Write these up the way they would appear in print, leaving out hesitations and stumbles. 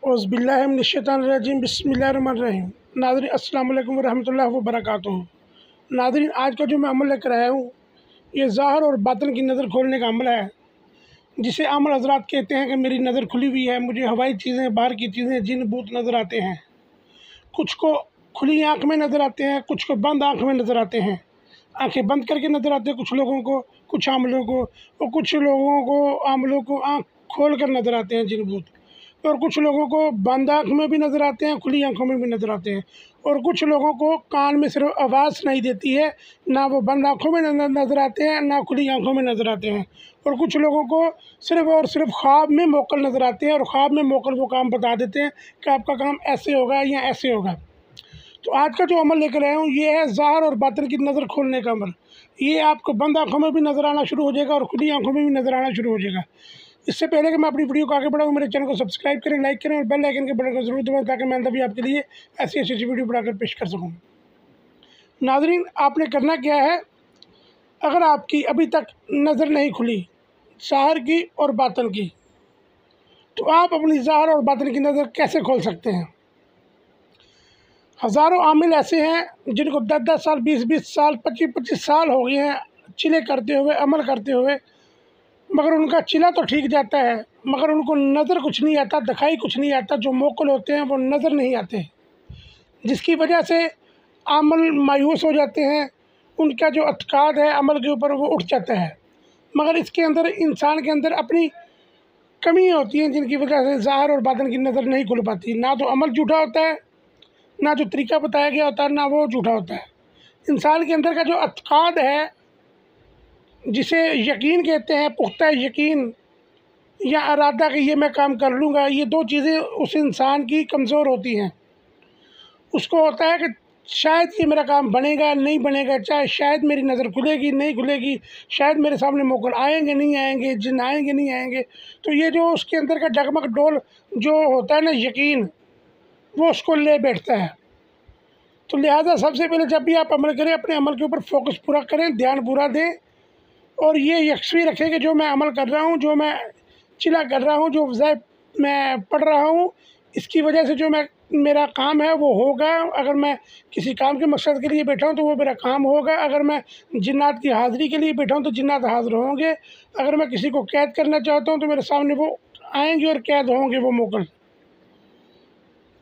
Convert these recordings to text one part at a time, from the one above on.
औज़ुबिल्लाहिमिनश्शैतानिर्रजीम बिस्मिल्लाहिर्रहमानिर्रहीम। नाज़रीन अस्सलामु अलैकुम वरहमतुल्लाहि वबरकातुहू। नाज़रीन आज का जो मैं अमल लेकर आया हूँ ये ज़ाहिर और बातिन की नज़र खोलने का अमल है, जिसे आम हज़रात कहते हैं कि मेरी नज़र खुली हुई है, मुझे हवाई चीज़ें, बाहर की चीज़ें, जिन भूत नज़र आते हैं। कुछ को खुली आँख में नज़र आते हैं, कुछ को बंद आँख में नज़र आते हैं। आँखें बंद करके नज़र आते हैं कुछ लोगों को, कुछ आमलों को, और कुछ लोगों को आमलों को आँख खोल कर नज़र आते हैं जिन भूत, और कुछ लोगों को बंद आँख में भी नज़र आते हैं, खुली आँखों में भी नज़र आते हैं। और कुछ लोगों को कान में सिर्फ आवाज़ सुनाई देती है, ना वो बंद आँखों में नज़र आते हैं, ना खुली आँखों में नज़र आते हैं। और कुछ लोगों को सिर्फ और सिर्फ ख्वाब में मोकल नज़र आते हैं, और ख्वाब में मोकल वो काम बता देते हैं कि आपका काम ऐसे होगा या ऐसे होगा। तो आज का जो अमल लेकर आया हूँ ये है ज़ाहिर और बातिन की नज़र खोलने का अमल। ये आपको बंद आँखों में भी नज़र आना शुरू हो जाएगा और खुली आँखों में भी नज़र आना शुरू हो जाएगा। इससे पहले कि मैं अपनी वीडियो को आगे बढ़ाऊँ, मेरे चैनल को सब्सक्राइब करें, लाइक करें और बेल आइकन के बटन को ज़रूर दबाएं, ताकि मैं अंदर भी आपके लिए ऐसी अच्छी वीडियो बनाकर पेश कर सकूँ। नाज़रीन, आपने करना क्या है, अगर आपकी अभी तक नज़र नहीं खुली ज़ाहिर की और बातिन की, तो आप अपनी ज़ाहिर और बातिन की नज़र कैसे खोल सकते हैं। हज़ारों आमिल ऐसे हैं जिनको 10-10 साल, 20-20 साल, 25-25 साल हो गए हैं चिले करते हुए, अमल करते हुए, मगर उनका चिला तो ठीक जाता है, मगर उनको नज़र कुछ नहीं आता, दिखाई कुछ नहीं आता। जो मोकल होते हैं वो नज़र नहीं आते, जिसकी वजह से अमल मायूस हो जाते हैं, उनका जो अतकाद है अमल के ऊपर वो उठ जाता है। मगर इसके अंदर इंसान के अंदर अपनी कमी होती हैं, जिनकी वजह से ज़ाहिर और बातिन की नज़र नहीं खुल पाती। ना तो अमल झूठा होता है, ना जो तरीका बताया गया होता है, ना वो झूठा होता है। इंसान के अंदर का जो अतकाद है, जिसे यकीन कहते हैं, पुख्ता यकीन या इरादा कि ये मैं काम कर लूँगा, ये दो चीज़ें उस इंसान की कमज़ोर होती हैं। उसको होता है कि शायद ये मेरा काम बनेगा नहीं बनेगा, चाहे शायद मेरी नज़र खुलेगी नहीं खुलेगी, शायद मेरे सामने मोकल आएंगे नहीं आएंगे, जिन आएंगे नहीं आएंगे। तो ये जो उसके अंदर का डगमग डोल जो होता है ना, यकीन, वो उसको ले बैठता है। तो लिहाजा सबसे पहले जब भी आप अमल करें, अपने अमल के ऊपर फोकस पूरा करें, ध्यान पूरा दें, और ये यकसवी रखें कि जो मैं अमल कर रहा हूँ, जो मैं चिला कर रहा हूँ, जो वज़ाइफ मैं पढ़ रहा हूँ, इसकी वजह से जो मेरा काम है वो होगा। अगर मैं किसी काम के मकसद के लिए बैठा हूँ तो वो मेरा काम होगा। अगर मैं जिन्नात की हाज़िरी के लिए बैठा हूँ तो जिन्नात हाज़िर होंगे। अगर मैं किसी को कैद करना चाहता हूँ तो मेरे सामने वो आएंगे और कैद होंगे वो मोकल।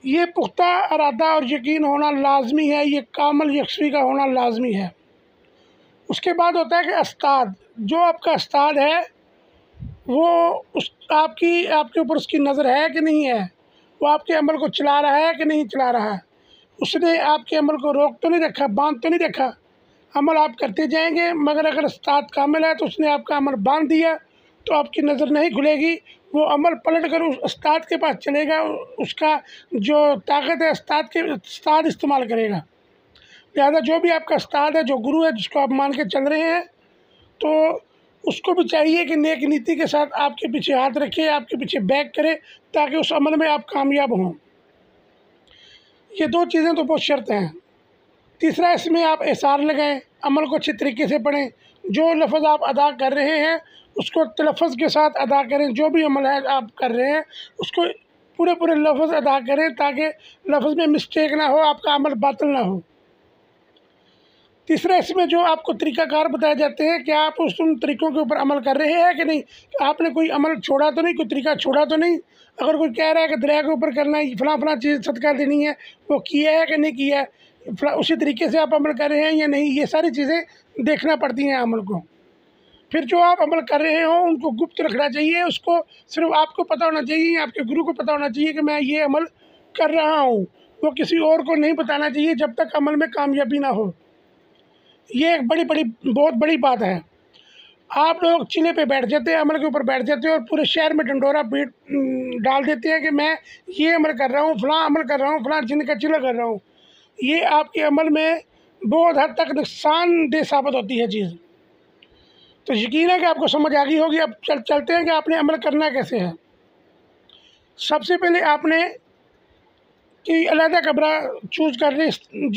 ये पुख्ता इरादा और यकीन होना लाजमी है, ये कामल यकसवी का होना लाजमी है। उसके बाद होता है कि उस्ताद, जो आपका उस्ताद है वो आपके ऊपर उसकी नज़र है कि नहीं है, वो आपके अमल को चला रहा है कि नहीं चला रहा है। उसने आपके अमल को रोक तो नहीं रखा, बांध तो नहीं रखा। अमल आप करते जाएंगे, मगर अगर उस्ताद कामिल है तो उसने आपका अमल बांध दिया तो आपकी नज़र नहीं खुलेगी। वो अमल पलट कर उस उस्ताद के पास चलेगा, उसका जो ताकत है उस्ताद इस्तेमाल करेगा। लिहाजा जो भी आपका उस्ताद है, जो गुरु है, जिसको आप मान के चल रहे हैं, तो उसको भी चाहिए कि नेक नीति के साथ आपके पीछे हाथ रखे, आपके पीछे बैक करे, ताकि उस अमल में आप कामयाब हों। ये दो चीज़ें तो बहुत शर्त हैं। तीसरा, इसमें आप एसार लगाएं, अमल को अच्छे तरीके से पढ़ें। जो लफ्ज़ आप अदा कर रहे हैं उसको तलफ़्फ़ुज़ के साथ अदा करें। जो भी अमल है आप कर रहे हैं उसको पूरे लफ्ज़ अदा करें, ताकि लफ्ज़ में मिस्टेक ना हो, आपका अमल बातिल ना हो। तीसरा, इसमें जो आपको तरीक़ाकार बताए जाते हैं कि आप उन तरीक़ों के ऊपर अमल कर रहे हैं कि नहीं, आपने कोई अमल छोड़ा तो नहीं, कोई तरीका छोड़ा तो नहीं। अगर कोई कह रहा है कि दरिया के ऊपर करना है, फ़लाँ चीज़ सदका देनी है, वो किया है कि नहीं किया है, उसी तरीके से आप अमल कर रहे हैं या नहीं, ये सारी चीज़ें देखना पड़ती हैं अमल को। फिर जो आप अमल कर रहे हो उनको गुप्त रखना चाहिए, उसको सिर्फ आपको पता होना चाहिए, आपके गुरु को पता होना चाहिए कि मैं ये अमल कर रहा हूँ। वो किसी और को नहीं बताना चाहिए जब तक अमल में कामयाबी ना हो। ये एक बहुत बड़ी बात है। आप लोग चिले पे बैठ जाते हैं, अमल के ऊपर बैठ जाते हैं और पूरे शहर में ढंढोरा पीट डाल देते हैं कि मैं ये अमल कर रहा हूँ, फ़लाँ अमल कर रहा हूँ, फ़लाँ जिन का चिला कर रहा हूँ। ये आपके अमल में बहुत हद तक नुकसानदेह साबित होती है चीज़। तो यकीन है कि आपको समझ आ गई होगी। अब चलते हैं कि आपने अमल करना कैसे है। सबसे पहले आपने कि अलहदा कमरा चूज़ कर लें,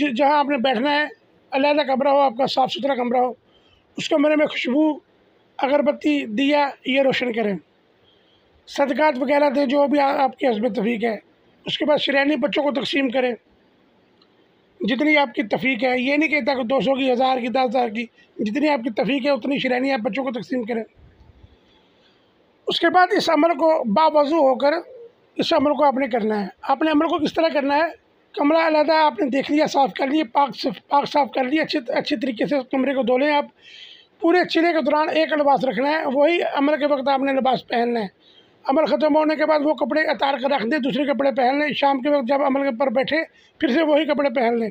जहाँ आपने बैठना है। अलहदा कमरा हो, आपका साफ़ सुथरा कमरा हो, उस कमरे में खुशबू, अगरबत्ती, दिया ये रोशन करें। सदक़ात वगैरह दें, जो भी आपके हस्ब तौफ़ीक है। उसके बाद शरयानी बच्चों को तकसीम करें जितनी आपकी तफ़ीक है। ये नहीं कहता कि 200 की, 1000 की, 10,000 की, जितनी आपकी तफ़ीक है उतनी शरयानी आप बच्चों को तकसीम करें। उसके बाद इस अमल को बावज़ू होकर इस अमल को आपने करना है। आपने अमल को किस तरह करना है? कमरा अलहदा आपने देख लिया, साफ़ कर लिया, पाक साफ़ कर लिया, अच्छी तरीके से कमरे को धो लें। आप पूरे चिले के दौरान एक लिबास रखना है, वही अमल के वक्त आपने लिबास पहनना है। अमल ख़त्म होने के बाद वो कपड़े उतार कर रख दें, दूसरे कपड़े पहन लें। शाम के वक्त जब अमल के पर बैठे फिर से वही कपड़े पहन लें।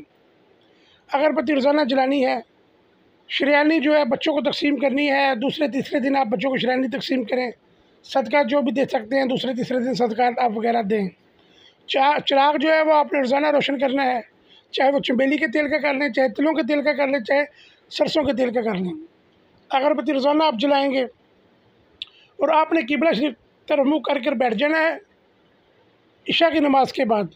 अगरबत्ती रोज़ाना जलानी है। शरयानी जो है बच्चों को तकसीम करनी है। दूसरे तीसरे दिन आप बच्चों को शरयानी तकसीम करें। सदका जो भी दे सकते हैं दूसरे तीसरे दिन सदका आप वगैरह दें। चिराग जो है वो आपने रोज़ाना रोशन करना है, चाहे वो चमेली के तेल का कर लें, चाहे तिलों के तेल का कर लें, चाहे सरसों के तेल का कर लें। अगरबत्ती रोज़ाना आप जलाएँगे और आपने किबला शरीफ तरफ मुँह कर बैठ जाना है। इशा की नमाज के बाद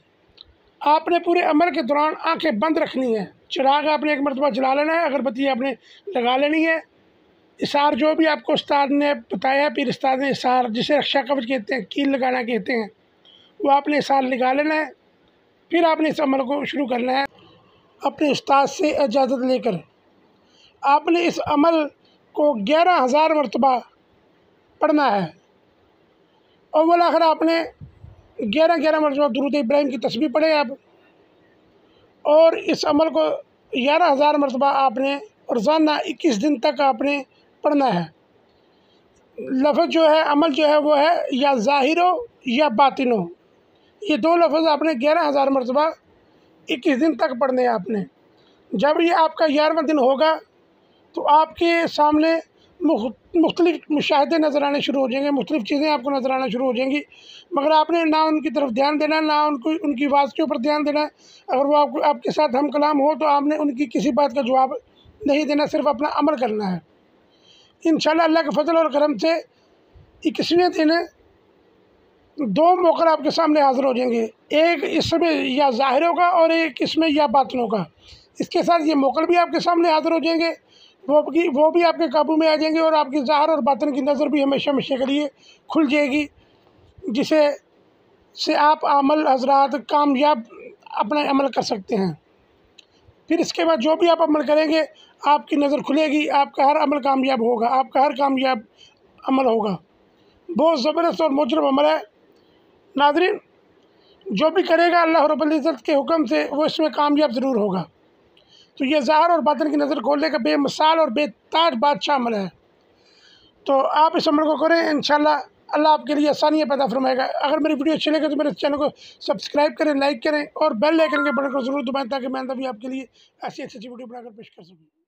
आपने पूरे अमल के दौरान आंखें बंद रखनी है। चिराग आपने एक मरतबा जला लेना है, अगरबत्ती आपने लगा लेनी है। इसार जो भी आपको उस्ताद ने बताया, पीर उस्ताद ने इसार जिसे रक्षा कवच कहते हैं, कील लगाना कहते हैं, वो आपने इसार लगा लेना है। फिर आपने इस अमल को शुरू करना है। अपने उस्ताद से इजाज़त लेकर आपने इस अमल को 11,000 मरतबा पढ़ना है। अव्वल आखिर आपने 11 मरतबा दुरूद इब्राहिम की तस्बीह पढ़े आप, और इस अमल को 11,000 मरतबा आपने रोज़ाना 21 दिन तक आपने पढ़ना है। लफ्ज़ जो है, अमल जो है वो है या ज़ाहिरो या बातिनो। ये दो लफ्ज़ आपने 11,000 मरतबा 21 दिन तक पढ़ने हैं आपने। जब ये आपका 11वां दिन होगा तो आपके सामने मुख्तलिफ मुशाहदे नज़र आने शुरू हो जाएंगे, मुख्तलिफ चीज़ें आपको नज़र आना शुरू हो जाएंगी, मगर आपने ना उनकी तरफ ध्यान देना, ना उनकी बात के ऊपर ध्यान देना। अगर वो आपके साथ हम कलाम हो तो आपने उनकी किसी बात का जवाब नहीं देना, सिर्फ अपना अमल करना है। इंशाअल्लाह अल्लाह के फजल और करम से 21वें दिन 2 मौक़ा आपके सामने हाज़िर हो जाएंगे, एक इसमें या ज़ाहिरों का और एक इसमें या बातिनों का। इसके साथ ये मौक़ा भी आपके सामने हाज़िर हो जाएंगे, वो भी आपके काबू में आ जाएंगे, और आपकी ज़ाहिर और बातिन की नज़र भी हमेशा हमेशा के लिए खुल जाएगी, जिसे से आप अमल हज़रात कामयाब अपना अमल कर सकते हैं। फिर इसके बाद जो भी आप अमल करेंगे आपकी नज़र खुलेगी, आपका हर अमल कामयाब होगा, आपका हर कामयाब अमल होगा। बहुत ज़बरदस्त और मुजरब अमल है। नाज़रीन, जो भी करेगा अल्लाह रब्बुल इज़्ज़त के हुक्म से वो इसमें कामयाब ज़रूर होगा। तो ये ज़ाहिर और बातिन की नज़र खोलने का बेमिसाल और बेताज बादशाह अमल है। तो आप इस अमल को करें, इंशाअल्लाह अल्लाह आपके लिए आसानियाँ पैदा फरमाएगा। अगर मेरी वीडियो अच्छी लगे तो मेरे चैनल को सब्सक्राइब करें, लाइक करें और बेल आइकन के बटन को ज़रूर दबाएं, ताकि मैं भी आपके लिए ऐसी अच्छी वीडियो बनाकर पेश कर सकूँ।